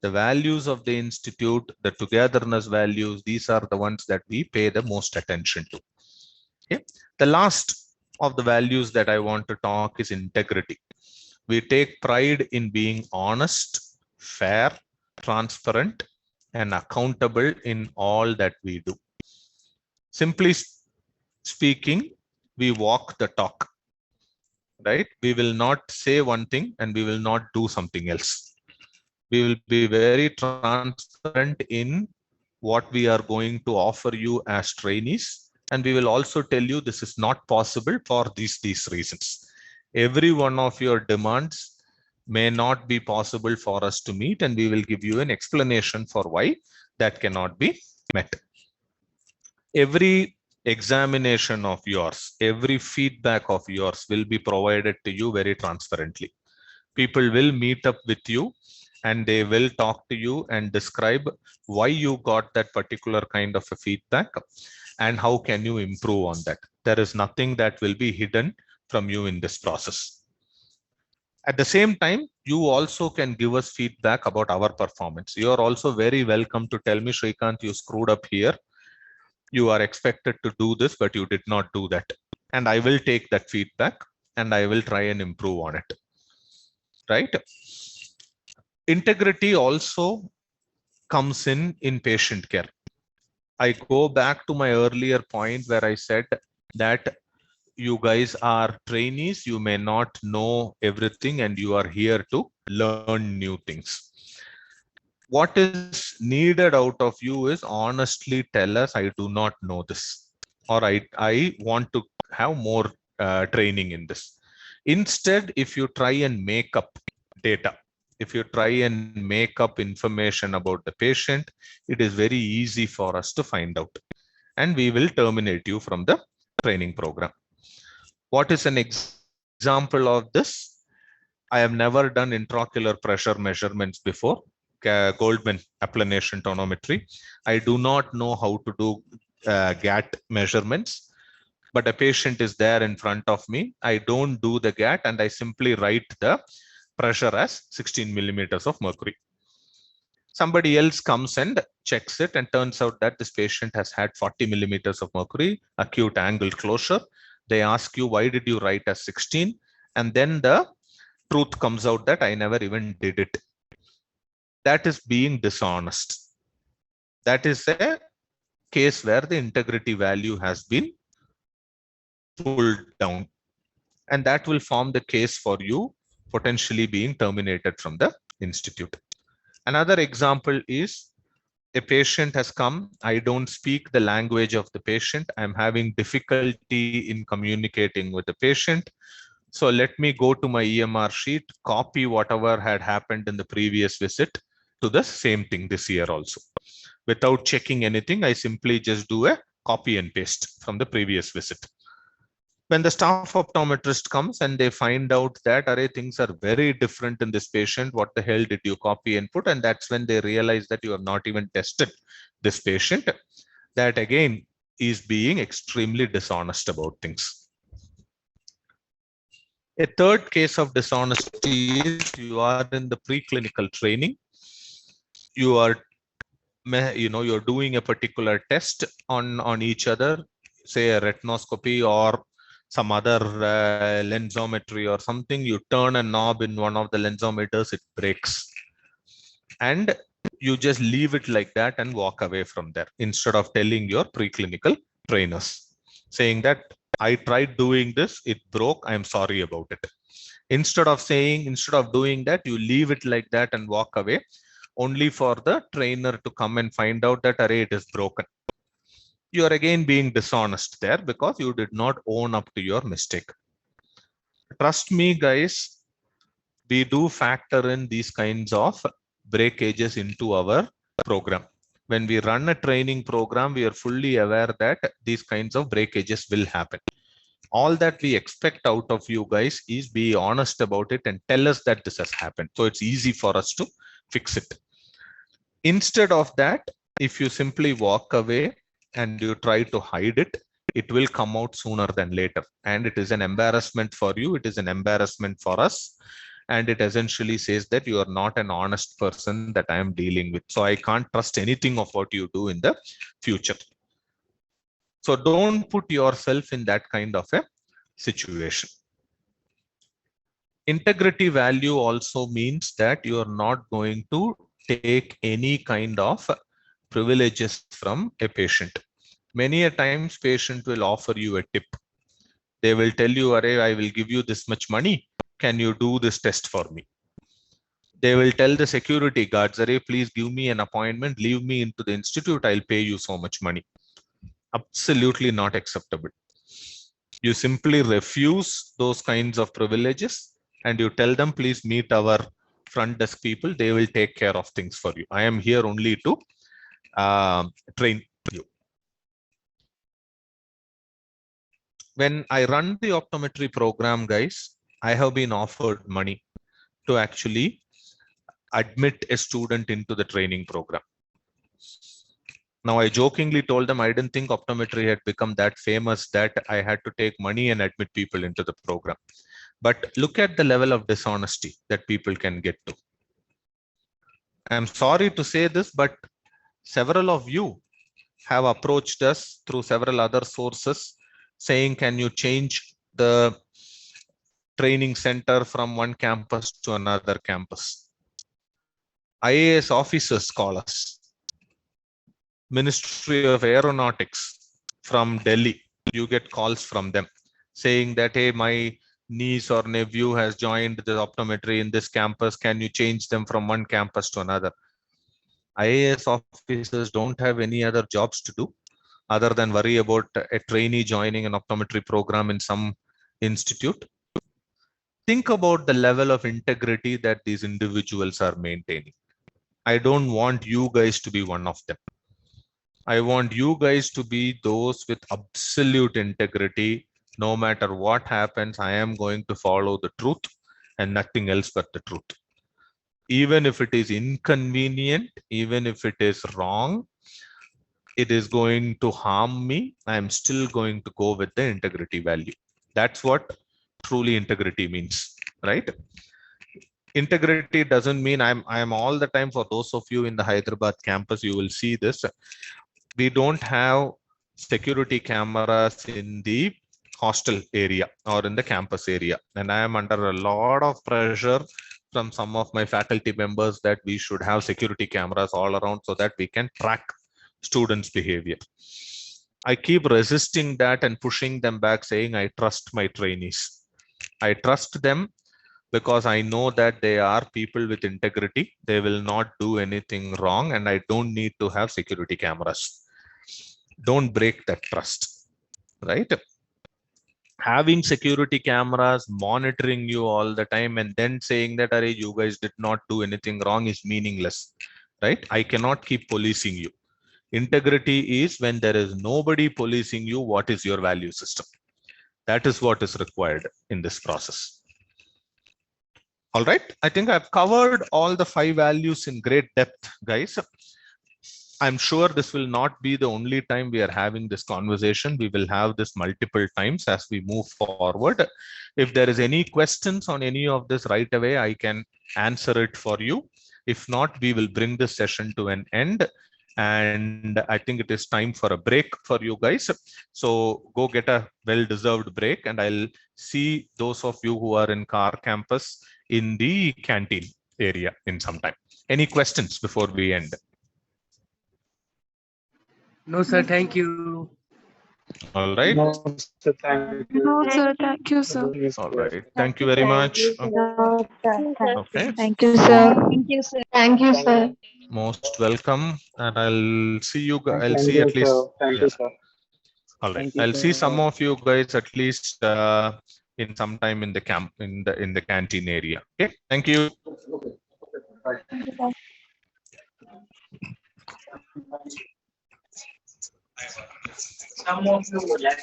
the values of the institute, the togetherness values, these are the ones that we pay the most attention to. Okay. The last of the values that I want to talk is integrity. We take pride in being honest, fair, transparent, and accountable in all that we do. Simply speaking, we walk the talk, right? We will not say one thing and we will not do something else. We will be very transparent in what we are going to offer you as trainees. And we will also tell you this is not possible for these reasons. Every one of your demands may not be possible for us to meet, and we will give you an explanation for why that cannot be met. Every examination of yours, every feedback of yours will be provided to you very transparently. People will meet up with you and they will talk to you and describe why you got that particular kind of a feedback and how can you improve on that. There is nothing that will be hidden from you in this process. At the same time, you also can give us feedback about our performance. You are also very welcome to tell me, Shrikant, you screwed up here. You are expected to do this, but you did not do that. And I will take that feedback and I will try and improve on it. Right? Integrity also comes in patient care. I go back to my earlier point where I said that you guys are trainees, you may not know everything and you are here to learn new things. What is needed out of you is honestly tell us, I do not know this, or I want to have more training in this. Instead, if you try and make up data, if you try and make up information about the patient, it is very easy for us to find out, and we will terminate you from the training program. What is an example of this? I have never done intraocular pressure measurements before, Goldman applanation tonometry. I do not know how to do GAT measurements, but a patient is there in front of me. I don't do the GAT and I simply write the pressure as 16 millimeters of mercury. Somebody else comes and checks it and turns out that this patient has had 40 millimeters of mercury, acute angle closure. They ask you, why did you write as 16? And then the truth comes out that I never even did it. That is being dishonest. That is a case where the integrity value has been pulled down. And that will form the case for you potentially being terminated from the institute. Another example is a patient has come. I don't speak the language of the patient. I'm having difficulty in communicating with the patient. So let me go to my EMR sheet, copy whatever had happened in the previous visit to the same thing this year also. Without checking anything, I simply just do a copy and paste from the previous visit. When the staff optometrist comes and they find out that array things are very different in this patient, what the hell did you copy and put? And that's when they realize that you have not even tested this patient. That again is being extremely dishonest about things. A third case of dishonesty is you are in the preclinical training. You are, you're doing a particular test on each other, say a retinoscopy or some other lensometry or something. You turn a knob in one of the lensometers, it breaks. And you just leave it like that and walk away from there instead of telling your preclinical trainers, saying that I tried doing this, it broke, I'm sorry about it. Instead of doing that, you leave it like that and walk away, only for the trainer to come and find out that array it is broken. You are again being dishonest there because you did not own up to your mistake. Trust me, guys, we do factor in these kinds of breakages into our program. When we run a training program, we are fully aware that these kinds of breakages will happen. All that we expect out of you guys is be honest about it and tell us that this has happened. So it's easy for us to fix it. Instead of that, if you simply walk away and you try to hide it, it will come out sooner than later. And it is an embarrassment for you. It is an embarrassment for us. and it essentially says that you are not an honest person that I am dealing with. So I can't trust anything of what you do in the future. So don't put yourself in that kind of a situation. Integrity value also means that you are not going to take any kind of privileges from a patient. Many a times patient will offer you a tip. They will tell you, "Arey, I will give you this much money. Can you do this test for me?" They will tell the security guards, "Arey, please give me an appointment, leave me into the institute, I'll pay you so much money." Absolutely not acceptable. You simply refuse those kinds of privileges and you tell them, "Please meet our front desk people. They will take care of things for you. I am here only to train you." When I run the optometry program, guys, I have been offered money to actually admit a student into the training program. Now, I jokingly told them I didn't think optometry had become that famous that I had to take money and admit people into the program. But look at the level of dishonesty that people can get to. I'm sorry to say this, but several of you have approached us through several other sources saying, "Can you change the training center from one campus to another campus?" IAS officers call us. Ministry of Aeronautics from Delhi, you get calls from them saying that, "Hey, my niece or nephew has joined the optometry in this campus. Can you change them from one campus to another?" IAS officers don't have any other jobs to do other than worry about a trainee joining an optometry program in some institute. Think about the level of integrity that these individuals are maintaining. I don't want you guys to be one of them. I want you guys to be those with absolute integrity. No matter what happens, I am going to follow the truth and nothing else but the truth. Even if it is inconvenient, even if it is wrong, it is going to harm me, I am still going to go with the integrity value. That's what truly integrity means, right? Integrity doesn't mean I'm all the time. For those of you in the Hyderabad campus, you will see this. We don't have security cameras in the hostel area or in the campus area. And I am under a lot of pressure from some of my faculty members that we should have security cameras all around so that we can track students' behavior. I keep resisting that and pushing them back, saying I trust my trainees. I trust them because I know that they are people with integrity. They will not do anything wrong, and I don't need to have security cameras. Don't break that trust, right? Having security cameras monitoring you all the time and then saying that, "Arey, you guys did not do anything wrong," is meaningless, right? I cannot keep policing you. Integrity is when there is nobody policing you. What is your value system? That is what is required in this process. All right, I think I've covered all the 5 values in great depth, guys. I'm sure this will not be the only time we are having this conversation. We will have this multiple times as we move forward. If there is any questions on any of this right away, I can answer it for you. If not, we will bring this session to an end. And I think it is time for a break for you guys. So go get a well-deserved break, and I'll see those of you who are in Car campus in the canteen area in some time. Any questions before we end? No, sir. Thank you. All right. No, sir, thank you. No, sir. Thank you, sir. All right. Thank you very much. Okay. Thank you, sir. Thank you, sir. Thank you, sir. Most welcome. And I'll see you. I'll Thank see you, at least. sir. Thank Yeah. you, sir. All right. Thank you, I'll see sir. some of you guys at least in some time in the camp in the canteen area. Okay. Thank you. Some of you would like